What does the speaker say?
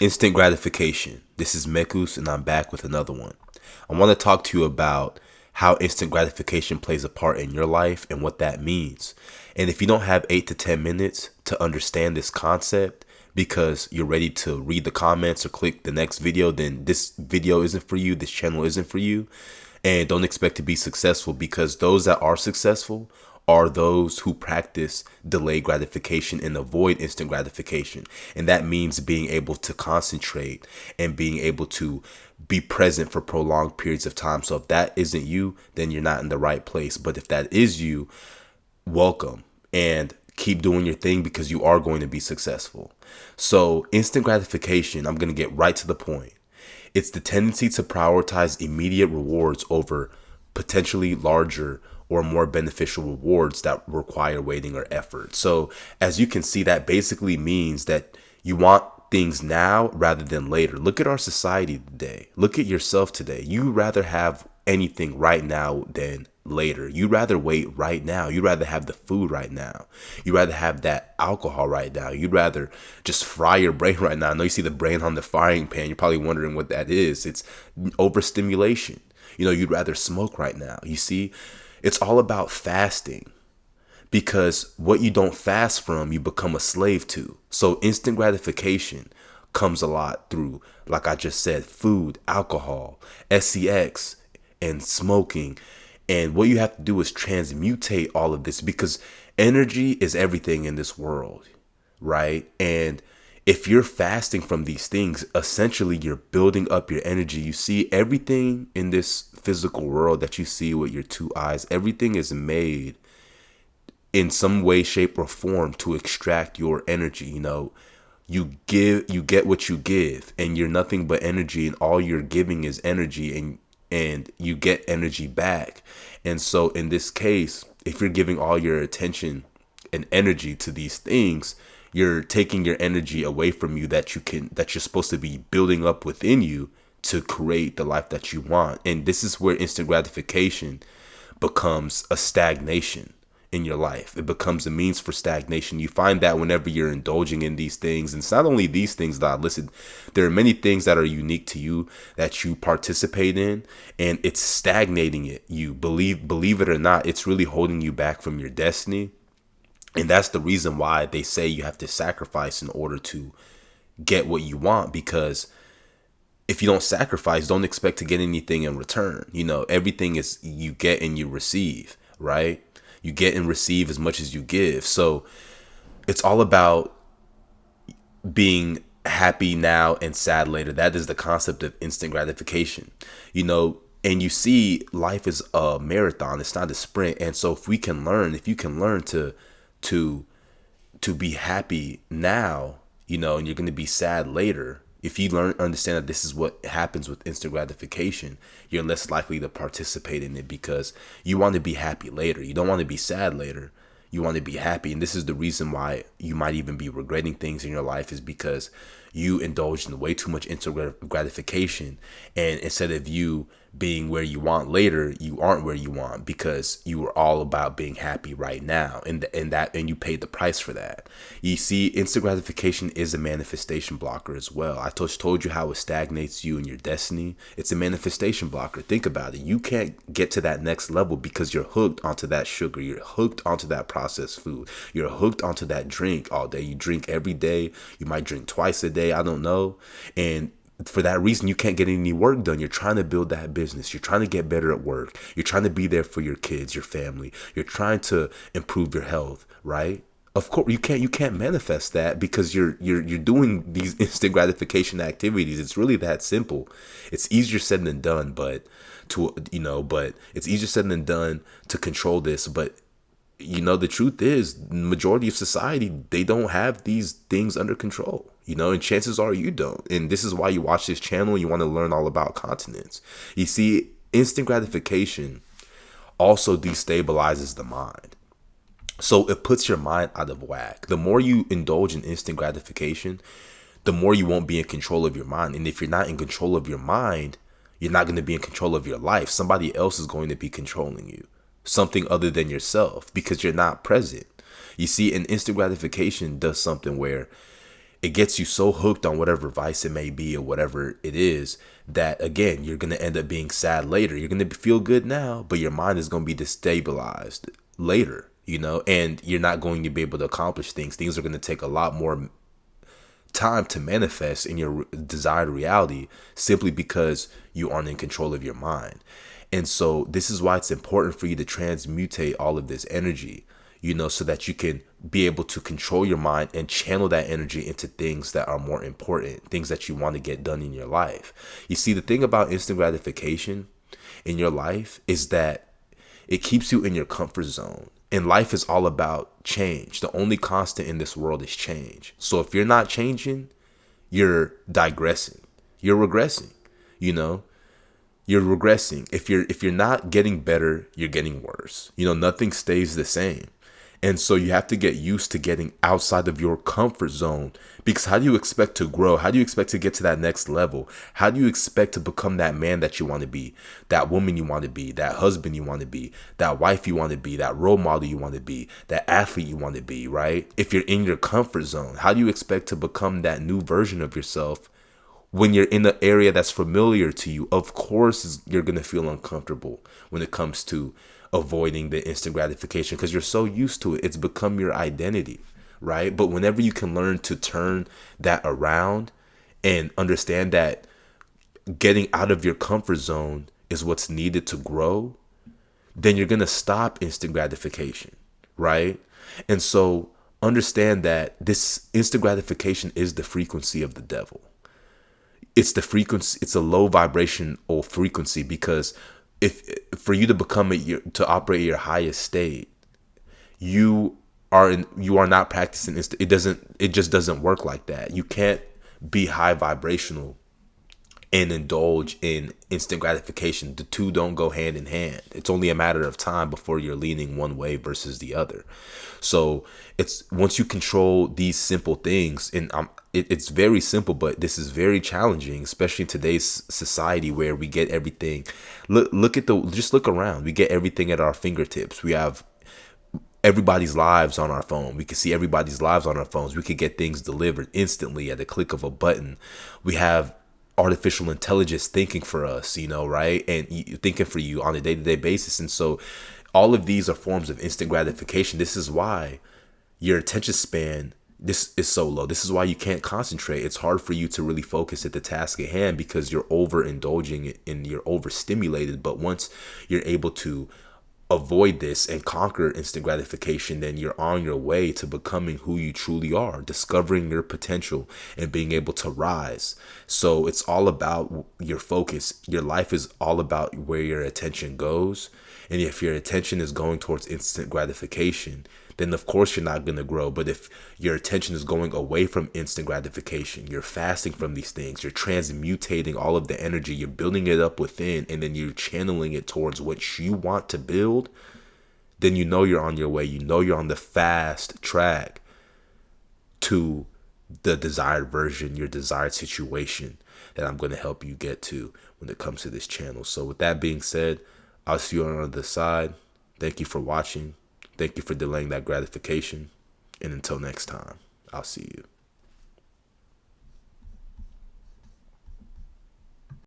Instant gratification. This is Mekus, and I'm back with another one. I want to talk to you about how instant gratification plays a part in your life and what that means. And if you don't have 8 to 10 minutes to understand this concept because you're ready to read the comments or click the next video, then this video isn't for you, this channel isn't for you. And don't expect to be successful, because those that are successful are those who practice delayed gratification and avoid instant gratification. And that means being able to concentrate and being able to be present for prolonged periods of time. So if that isn't you, then you're not in the right place. But if that is you, welcome, and keep doing your thing, because you are going to be successful. So instant gratification, I'm going to get right to the point. It's the tendency to prioritize immediate rewards over potentially larger or more beneficial rewards that require waiting or effort. So as you can see, that basically means that you want things now rather than later. Look at our society today. Look at yourself today. You rather have anything right now than later. You'd rather wait right now. You'd rather have the food right now. You'd rather have that alcohol right now. You'd rather just fry your brain right now. I know you see the brain on the frying pan. You're probably wondering what that is. It's overstimulation. You'd rather smoke right now. You see, it's all about fasting, because what you don't fast from, you become a slave to. So instant gratification comes a lot through, like I just said, food, alcohol, sex, and smoking. And what you have to do is transmutate all of this, because energy is everything in this world, right? And if you're fasting from these things, essentially you're building up your energy. You see, everything in this physical world that you see with your two eyes, everything is made in some way, shape, or form to extract your energy. You get what you give, and you're nothing but energy, and all you're giving is energy, and you get energy back. And so in this case, if you're giving all your attention and energy to these things, you're taking your energy away from you that you're supposed to be building up within you to create the life that you want. And this is where instant gratification becomes a stagnation in your life. It becomes a means for stagnation. You find that whenever you're indulging in these things, and it's not only these things that I listed, there are many things that are unique to you that you participate in, and it's stagnating it. You believe it or not, it's really holding you back from your destiny. And that's the reason why they say you have to sacrifice in order to get what you want, because if you don't sacrifice, don't expect to get anything in return. Everything is you get and you receive, right? You get and receive as much as you give. So it's all about being happy now and sad later. That is the concept of instant gratification. And you see, life is a marathon. It's not a sprint. And so if you can learn to be happy now, and you're going to be sad later. If you understand that this is what happens with instant gratification, you're less likely to participate in it, because you want to be happy later. You don't want to be sad later. You want to be happy. And this is the reason why you might even be regretting things in your life, is because you indulged in way too much instant gratification. And instead of you being where you want later, you aren't where you want, because you were all about being happy right now, and you paid the price for that. You see, instant gratification is a manifestation blocker as well. I told you how it stagnates you and your destiny. It's a manifestation blocker. Think about it. You can't get to that next level because you're hooked onto that sugar. You're hooked onto that processed food. You're hooked onto that drink all day. You drink every day. You might drink twice a day. I don't know. And for that reason, you can't get any work done. You're trying to build that business. You're trying to get better at work. You're trying to be there for your kids, your family. You're trying to improve your health, right? Of course, you can't manifest that because you're doing these instant gratification activities. It's really that simple. It's easier said than done, but it's easier said than done to control this. But the truth is, the majority of society, they don't have these things under control, and chances are you don't. And this is why you watch this channel. You want to learn all about continence. You see, instant gratification also destabilizes the mind. So it puts your mind out of whack. The more you indulge in instant gratification, the more you won't be in control of your mind. And if you're not in control of your mind, you're not going to be in control of your life. Somebody else is going to be controlling you. Something other than yourself, because you're not present. You see, an instant gratification does something where it gets you so hooked on whatever vice it may be or whatever it is that, again, you're going to end up being sad later. You're going to feel good now, but your mind is going to be destabilized later, and you're not going to be able to accomplish things. Things are going to take a lot more time to manifest in your desired reality simply because you aren't in control of your mind. And so this is why it's important for you to transmutate all of this energy, so that you can be able to control your mind and channel that energy into things that are more important, things that you want to get done in your life. You see, the thing about instant gratification in your life is that it keeps you in your comfort zone. And life is all about change. The only constant in this world is change. So if you're not changing, you're digressing. You're regressing. You're regressing. If you're not getting better, you're getting worse. Nothing stays the same. And so you have to get used to getting outside of your comfort zone, because how do you expect to grow? How do you expect to get to that next level? How do you expect to become that man that you want to be, that woman you want to be, that husband you want to be, that wife you want to be, that role model you want to be, that athlete you want to be, right? If you're in your comfort zone, how do you expect to become that new version of yourself when you're in an area that's familiar to you? Of course, you're going to feel uncomfortable when it comes to avoiding the instant gratification because you're so used to it. It's become your identity, right? But whenever you can learn to turn that around and understand that getting out of your comfort zone is what's needed to grow, then you're going to stop instant gratification, right? And so understand that this instant gratification is the frequency of the devil. It's the frequency. It's a low vibrational frequency, because if for you to to operate your highest state, you are not practicing it just doesn't work like that. You can't be high vibrational and indulge in instant gratification. The two don't go hand in hand. It's only a matter of time before you're leaning one way versus the other. So it's once you control these simple things, and it's very simple, but this is very challenging, especially in today's society where we get everything. Just look around. We get everything at our fingertips. We have everybody's lives on our phone. We can see everybody's lives on our phones. We could get things delivered instantly at the click of a button. We have artificial intelligence thinking for us, right? And thinking for you on a day-to-day basis. And so all of these are forms of instant gratification. This is why your attention span this is so low. This is why you can't concentrate. It's hard for you to really focus at the task at hand because you're overindulging and you're overstimulated. But once you're able to avoid this and conquer instant gratification, then you're on your way to becoming who you truly are, discovering your potential and being able to rise. So it's all about your focus. Your life is all about where your attention goes. And if your attention is going towards instant gratification, then of course you're not going to grow. But if your attention is going away from instant gratification, you're fasting from these things, you're transmutating all of the energy, you're building it up within, and then you're channeling it towards what you want to build, then you're on your way. You're on the fast track to the desired version, your desired situation that I'm going to help you get to when it comes to this channel. So with that being said, I'll see you on the other side. Thank you for watching. Thank you for delaying that gratification. And until next time, I'll see you.